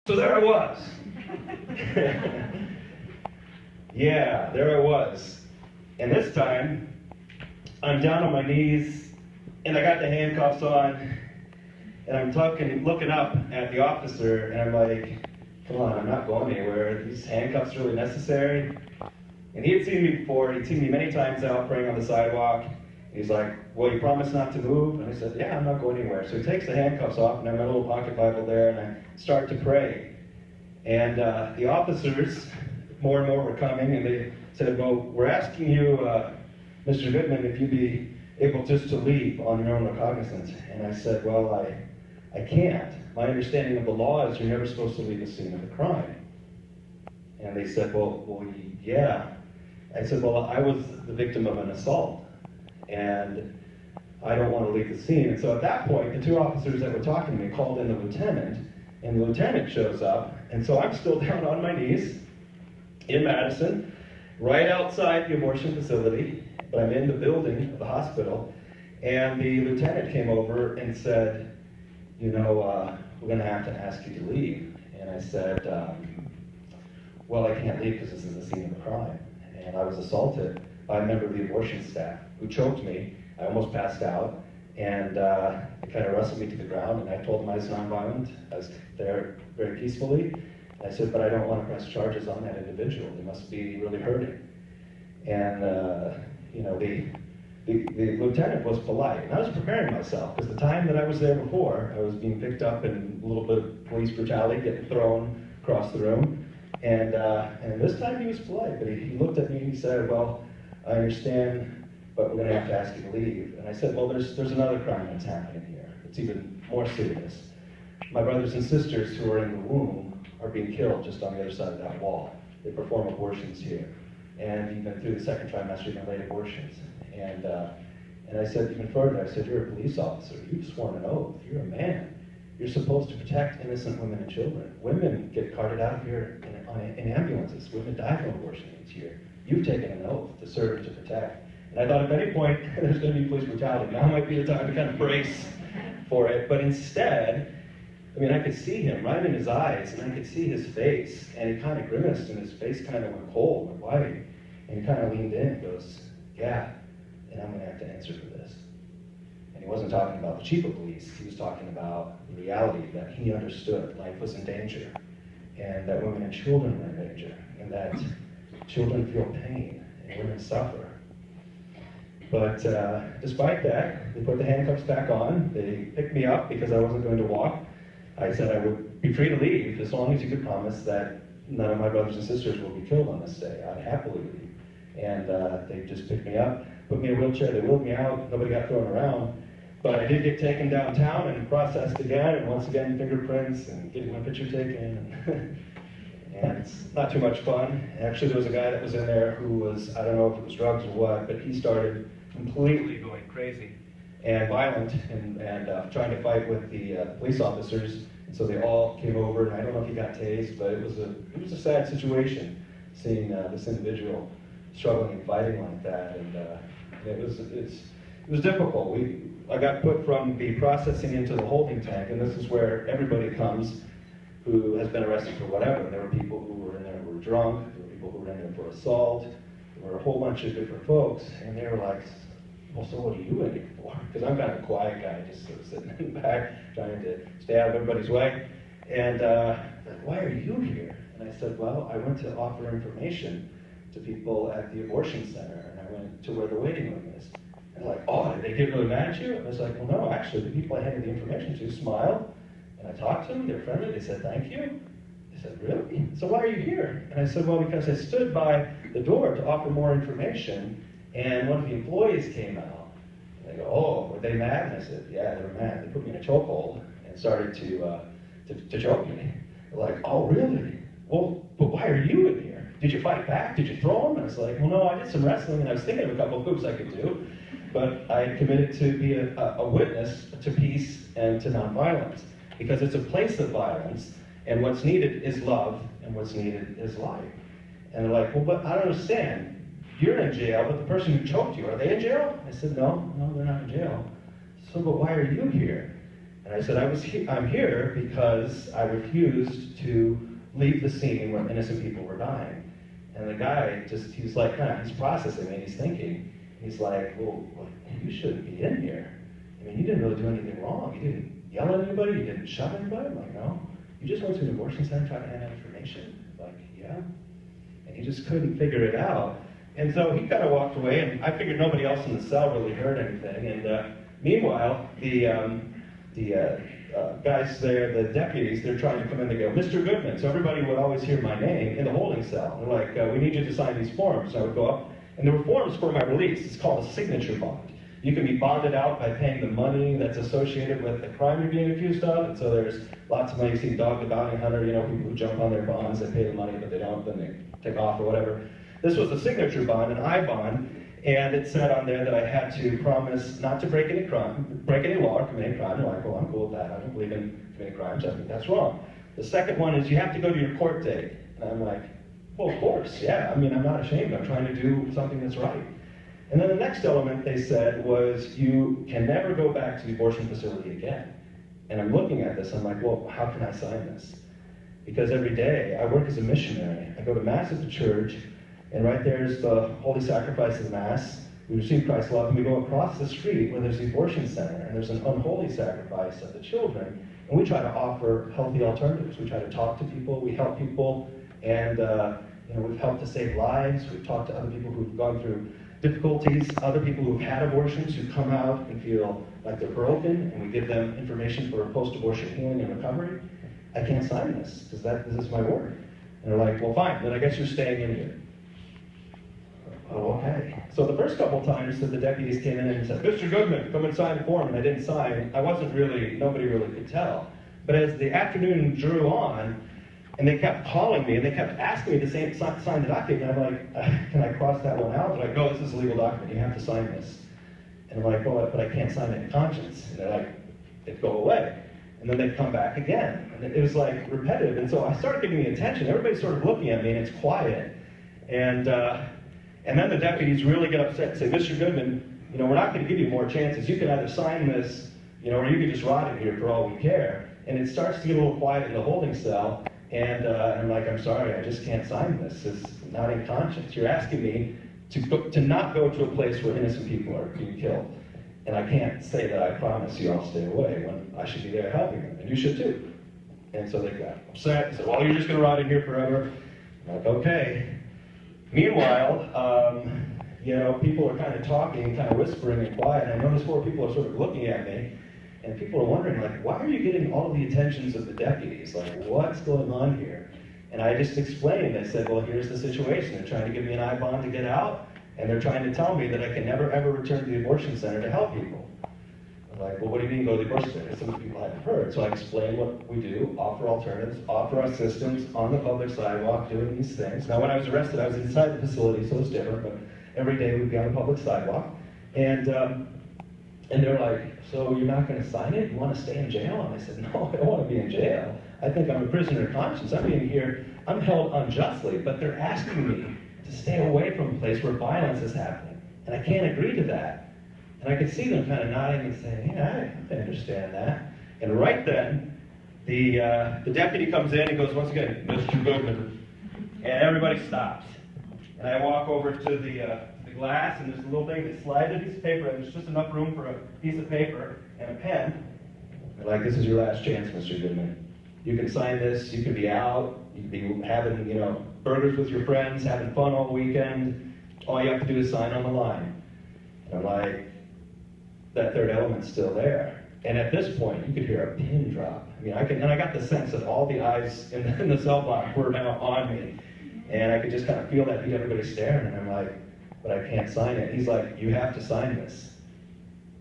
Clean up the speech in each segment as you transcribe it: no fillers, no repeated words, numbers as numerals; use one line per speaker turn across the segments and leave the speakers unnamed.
So there I was. Yeah, there I was. And this time, I'm down on my knees, and I got the handcuffs on, and I'm looking up at the officer, and I'm like, come on, I'm not going anywhere. Are these handcuffs really necessary? And he had seen me before. He'd seen me many times out praying on the sidewalk. He's like, well, you promise not to move? And I said, yeah, I'm not going anywhere. So he takes the handcuffs off, and I have my little pocket Bible there, and I start to pray. And the officers, more and more, were coming, and they said, well, we're asking you, Mr. Goodman, if you'd be able just to leave on your own recognizance. And I said, well, I can't. My understanding of the law is you're never supposed to leave the scene of the crime. And they said, well, yeah. I said, well, I was the victim of an assault, and I don't want to leave the scene. And so at that point, the two officers that were talking to me called in the lieutenant, and the lieutenant shows up, and so I'm still down on my knees in Madison, right outside the abortion facility, but I'm in the building of the hospital, and the lieutenant came over and said, you know, we're going to have to ask you to leave. And I said, well, I can't leave because this is the scene of the crime. And I was assaulted by a member of the abortion staff who choked me. I almost passed out, and they kind of wrestled me to the ground, and I told them I was nonviolent. I was there very peacefully. And I said, but I don't want to press charges on that individual. They must be really hurting. And, you know, the lieutenant was polite, and I was preparing myself, because the time that I was there before, I was being picked up in a little bit of police brutality, getting thrown across the room. And this time he was polite, but he looked at me and he said, well, I understand, but we're going to have to ask you to leave. And I said, well, there's another crime that's happening here. It's even more serious. My brothers and sisters who are in the womb are being killed just on the other side of that wall. They perform abortions here. And even through the second trimester, even late abortions. And I said even further, I said, you're a police officer. You've sworn an oath. You're a man. You're supposed to protect innocent women and children. Women get carted out of here in ambulances. Women die from abortion each year. You've taken an oath to serve and to protect. And I thought at any point, there's going to be police brutality. Now might be the time to kind of brace for it. But instead, I mean, I could see him right in his eyes, and I could see his face, and he kind of grimaced, and his face kind of went cold and white. And he kind of leaned in and goes, yeah, and I'm going to have to answer for this. And he wasn't talking about the chief of police. He was talking about the reality that he understood life was in danger, and that women and children were in danger, and that children feel pain, and women suffer. But despite that, they put the handcuffs back on. They picked me up because I wasn't going to walk. I said I would be free to leave as long as you could promise that none of my brothers and sisters will be killed on this day. I'd happily leave. And they just picked me up, put me in a wheelchair, they wheeled me out, nobody got thrown around. But I did get taken downtown and processed again, and once again fingerprints and getting my picture taken. And it's not too much fun. Actually, there was a guy that was in there who was, I don't know if it was drugs or what, but he started completely going crazy and violent and trying to fight with the police officers. And so they all came over, and I don't know if he got tased, but it was a sad situation seeing this individual struggling and fighting like that. And it was difficult. I got put from the processing into the holding tank, and this is where everybody comes who has been arrested for whatever. There were people who were in there who were drunk, there were people who were in there for assault, there were a whole bunch of different folks, and they were like, well, so what are you in here for? Because I'm kind of a quiet guy, just sort of sitting in the back, trying to stay out of everybody's way. And like, why are you here? And I said, well, I went to offer information to people at the abortion center, and I went to where the waiting room is. And they're like, oh, did they get really mad at you? And I was like, well, no, actually, the people I handed the information to smiled, and I talked to them, they're friendly, they said, thank you. They said, really? So why are you here? And I said, well, because I stood by the door to offer more information, and one of the employees came out. And they go, oh, were they mad? And I said, yeah, they were mad. They put me in a chokehold and started to choke me. They're like, oh, really? Well, but why are you in here? Did you fight back? Did you throw them? And I was like, well, no, I did some wrestling, and I was thinking of a couple of moves I could do. But I committed to be a witness to peace and to nonviolence, because it's a place of violence, and what's needed is love, and what's needed is life. And they're like, well, but I don't understand. You're in jail, but the person who choked you, are they in jail? I said, no, they're not in jail. So, but why are you here? And I said, I'm here because I refused to leave the scene where innocent people were dying. And the guy he's like, he's processing and he's thinking. He's like, well, you shouldn't be in here. I mean, you didn't really do anything wrong. You didn't yell at anybody. You didn't shove anybody. I'm like, no. You just went to an abortion center trying to hand out information. Like, yeah. And he just couldn't figure it out. And so he kind of walked away, and I figured nobody else in the cell really heard anything. And meanwhile, the guys there, the deputies, they're trying to come in. They go, Mr. Goodman. So everybody would always hear my name in the holding cell. They're like, we need you to sign these forms. So I would go up, and there were forms for my release. It's called a signature bond. You can be bonded out by paying the money that's associated with the crime you're being accused of. And so there's lots of money. You see Dog the Bounty Hunter, people who jump on their bonds, they pay the money, but they don't, then they take off or whatever. This was a signature bond, an I bond, and it said on there that I had to promise not to break any law or commit any crime. They're like, well, I'm cool with that. I don't believe in committing crimes. I think that's wrong. The second one is you have to go to your court date. And I'm like, well, of course, yeah. I mean, I'm not ashamed. I'm trying to do something that's right. And then the next element they said was you can never go back to the abortion facility again. And I'm looking at this, I'm like, well, how can I sign this? Because every day I work as a missionary. I go to Mass at the church, and right there's the Holy Sacrifice of the Mass. We receive Christ's love, and we go across the street where there's the abortion center, and there's an unholy sacrifice of the children, and we try to offer healthy alternatives. We try to talk to people, we help people, and we've helped to save lives. We've talked to other people who've gone through difficulties, other people who've had abortions who come out and feel like they're broken, and we give them information for post-abortion healing and recovery. I can't sign this, because this is my word. And they're like, well, fine, then I guess you're staying in here. Oh, okay. So the first couple times that the deputies came in and said, Mr. Goodman, come and sign the form, and I didn't sign, nobody really could tell. But as the afternoon drew on, and they kept calling me, and they kept asking me to sign the document, and I'm like, can I cross that one out? They're like, no, this is a legal document, you have to sign this. And I'm like, well, but I can't sign it in conscience. And they're like, it'd go away. And then they'd come back again. And it was like repetitive. And so I started getting the attention. Everybody's sort of looking at me, and it's quiet. And then the deputies really get upset and say, Mr. Goodman, we're not going to give you more chances. You can either sign this, or you can just rot in here for all we care. And it starts to get a little quiet in the holding cell. And I'm like, I'm sorry, I just can't sign this. It's not in conscience. You're asking me to not go to a place where innocent people are being killed. And I can't say that I promise you I'll stay away when I should be there helping them. And you should too. And so they got upset. They said, well, you're just going to rot in here forever. I'm like, okay. Meanwhile, people are kind of talking, kind of whispering and quiet. And I notice 4 people are sort of looking at me. And people are wondering, like, why are you getting all of the attentions of the deputies? Like, what's going on here? And I just explained. I said, well, here's the situation. They're trying to give me an I-bond to get out, and they're trying to tell me that I can never, ever return to the abortion center to help people. I'm like, well, what do you mean go to the abortion center? Some people hadn't heard. So I explained what we do, offer alternatives, offer assistance on the public sidewalk, doing these things. Now, when I was arrested, I was inside the facility, so it's different, but every day we'd be on the public sidewalk. And they're like, so you're not going to sign it? You want to stay in jail? And I said, no, I don't want to be in jail. I think I'm a prisoner of conscience. I'm in here, I'm held unjustly, but they're asking me to stay away from a place where violence is happening. And I can't agree to that. And I could see them kind of nodding and saying, yeah, I understand that. And right then, the deputy comes in and goes, once again, Mr. Goodman. And everybody stops. And I walk over to the glass, and there's a little thing that slides a piece of paper, and there's just enough room for a piece of paper and a pen. They're like, this is your last chance, Mr. Goodman. You can sign this, you can be out, you can be having, burgers with your friends, having fun all weekend. All you have to do is sign on the line. And I'm like, that third element's still there. And at this point, you could hear a pin drop. I got the sense that all the eyes in the cell block were now on me. And I could just kind of feel that everybody staring, and I'm like, but I can't sign it. He's like, you have to sign this.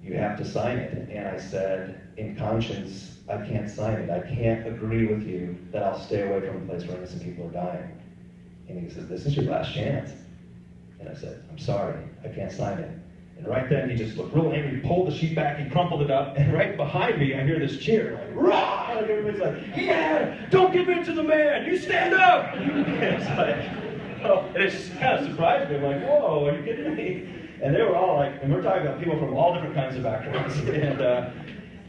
You have to sign it. And I said, in conscience, I can't sign it. I can't agree with you that I'll stay away from a place where innocent people are dying. And he said, this is your last chance. And I said, I'm sorry, I can't sign it. And right then, he just looked real angry, he pulled the sheet back, he crumpled it up, and right behind me, I hear this cheer, like, rah! And everybody's like, yeah, don't give in to the man, you stand up! And it's like, oh, and it just kind of surprised me. I'm like, whoa, are you kidding me? And they were all like, and we're talking about people from all different kinds of backgrounds.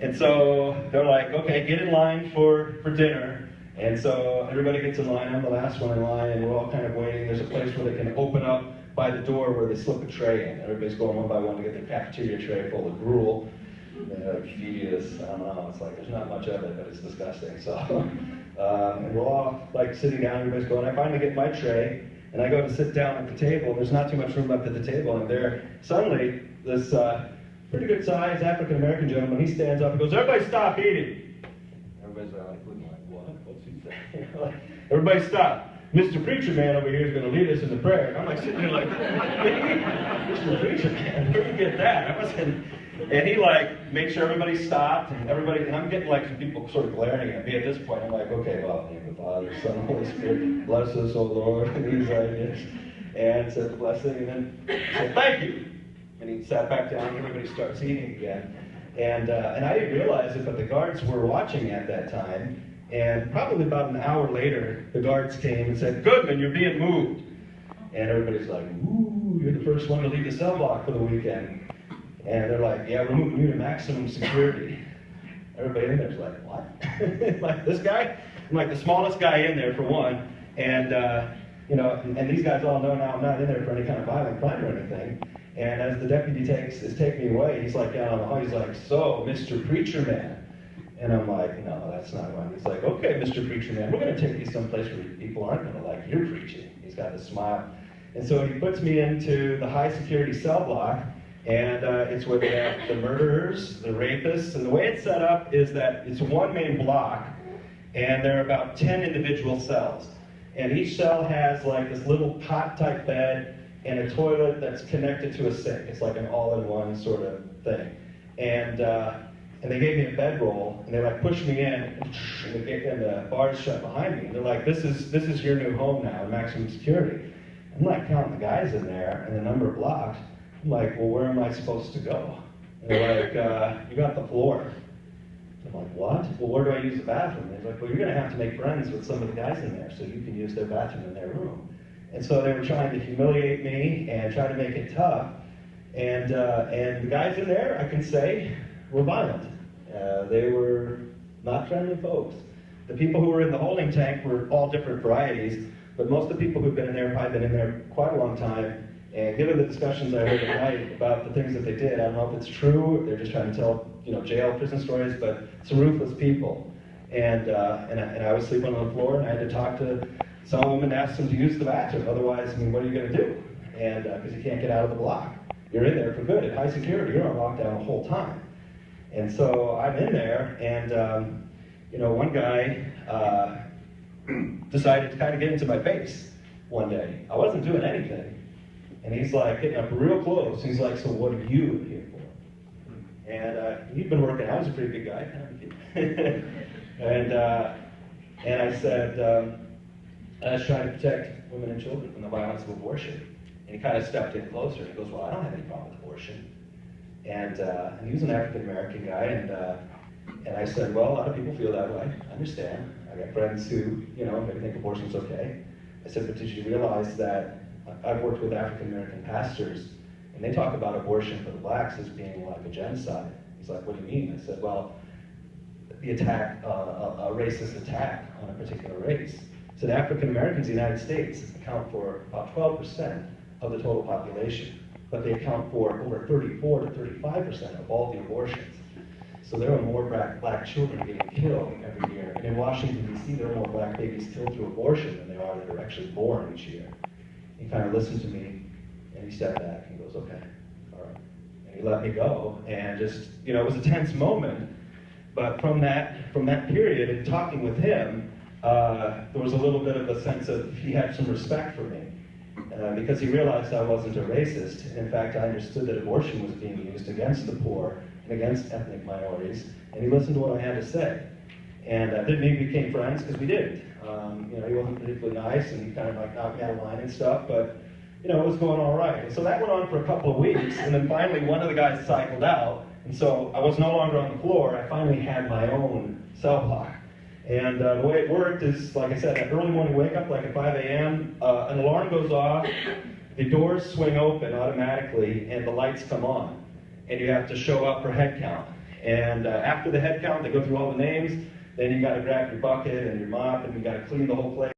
And so they're like, okay, get in line for dinner. And so everybody gets in line. I'm the last one in line, and we're all kind of waiting. There's a place where they can open up by the door where they slip a tray in. Everybody's going one by one to get their cafeteria tray full of gruel. They're like, feed you this, I don't know, it's like, there's not much of it, but it's disgusting. So, and we're all like sitting down, everybody's going. I finally get my tray, and I go to sit down at the table. There's not too much room left at the table, and there, suddenly, this pretty good sized African American gentleman, he stands up and goes, everybody stop eating. Everybody's like, what? What's he saying? Like, everybody stop. Mr. Preacher Man over here is going to lead us in the prayer. And I'm like sitting there like, Mr. Preacher Man, where did you get that? I wasn't. And he like made sure everybody stopped, and I'm getting like some people sort of glaring at me at this point. I'm like, okay, well, in the name of the Father, Son, and Holy Spirit, bless us, O Lord, and he's like this, and said the blessing, and then said, thank you. And he sat back down, and everybody starts eating again. And I didn't realize it, but the guards were watching at that time. And probably about an hour later, the guards came and said, Goodman, you're being moved. And everybody's like, ooh, you're the first one to leave the cell block for the weekend. And they're like, yeah, we're moving you to maximum security. Everybody in there's like, what? Like, this guy? I'm like the smallest guy in there, for one. And, and these guys all know now I'm not in there for any kind of violent crime or anything. And as the deputy is taking me away, he's like down on the hall, he's like, so, Mr. Preacher Man. And I'm like, no, that's not one. He's like, okay, Mr. Preacher Man, we're going to take you someplace where people aren't going to like your preaching. He's got this smile. And so he puts me into the high security cell block, and it's where they have the murderers, the rapists, and the way it's set up is that it's one main block, and there are about 10 individual cells. And each cell has like this little cot-type bed and a toilet that's connected to a sink. It's like an all-in-one sort of thing. And they gave me a bedroll, and they like pushed me in, and the bars shut behind me. And they're like, this is your new home now, maximum security. I'm like counting the guys in there and the number of blocks. I'm like, well, where am I supposed to go? And they're like, you got the floor. I'm like, what? Well, where do I use the bathroom? And they're like, well, you're going to have to make friends with some of the guys in there so you can use their bathroom in their room. And so they were trying to humiliate me and try to make it tough. And the guys in there, I can say, were violent. They were not friendly folks. The people who were in the holding tank were all different varieties, but most of the people who've been in there have probably been in there quite a long time. And given the discussions I heard at night about the things that they did, I don't know if it's true, they're just trying to tell, jail, prison stories, but some ruthless people. And I was sleeping on the floor, and I had to talk to some of them and ask them to use the bathroom. Otherwise, what are you going to do? And because you can't get out of the block. You're in there for good. At high security, you're on lockdown the whole time. And so I'm in there, and one guy decided to kind of get into my face one day. I wasn't doing anything. And he's like getting up real close. He's like, so what are you here for? And he'd been working. I was a pretty big guy. And I said, I was trying to protect women and children from the violence of abortion. And he kind of stepped in closer. He goes, well, I don't have any problem with abortion. And he was an African-American guy. And I said, well, a lot of people feel that way. I understand. I got friends who, maybe think abortion's okay. I said, but did you realize that I've worked with African-American pastors, and they talk about abortion for the blacks as being like a genocide. He's like, what do you mean? I said, well, the attack, a racist attack on a particular race. I said, African-Americans in the United States account for about 12% of the total population, but they account for over 34 to 35% of all the abortions. So there are more black children getting killed every year. And in Washington, D.C., there are more black babies killed through abortion than there are that are actually born each year. He kind of listened to me, and he stepped back, and he goes, okay, all right. And he let me go, and just, it was a tense moment. But from that period, in talking with him, there was a little bit of a sense of, he had some respect for me. Because he realized I wasn't a racist. In fact, I understood that abortion was being used against the poor and against ethnic minorities, and he listened to what I had to say. And didn't mean we became friends, because we didn't. He wasn't particularly nice, and he kind of like knocked me out of line and stuff, but it was going all right. And so that went on for a couple of weeks, and then finally one of the guys cycled out, and so I was no longer on the floor. I finally had my own cell block. And the way it worked is, like I said, at early morning wake up, like at 5 a.m., an alarm goes off, the doors swing open automatically, and the lights come on. And you have to show up for head count. And after the head count, they go through all the names. Then you got to grab your bucket and your mop, and you got to clean the whole place.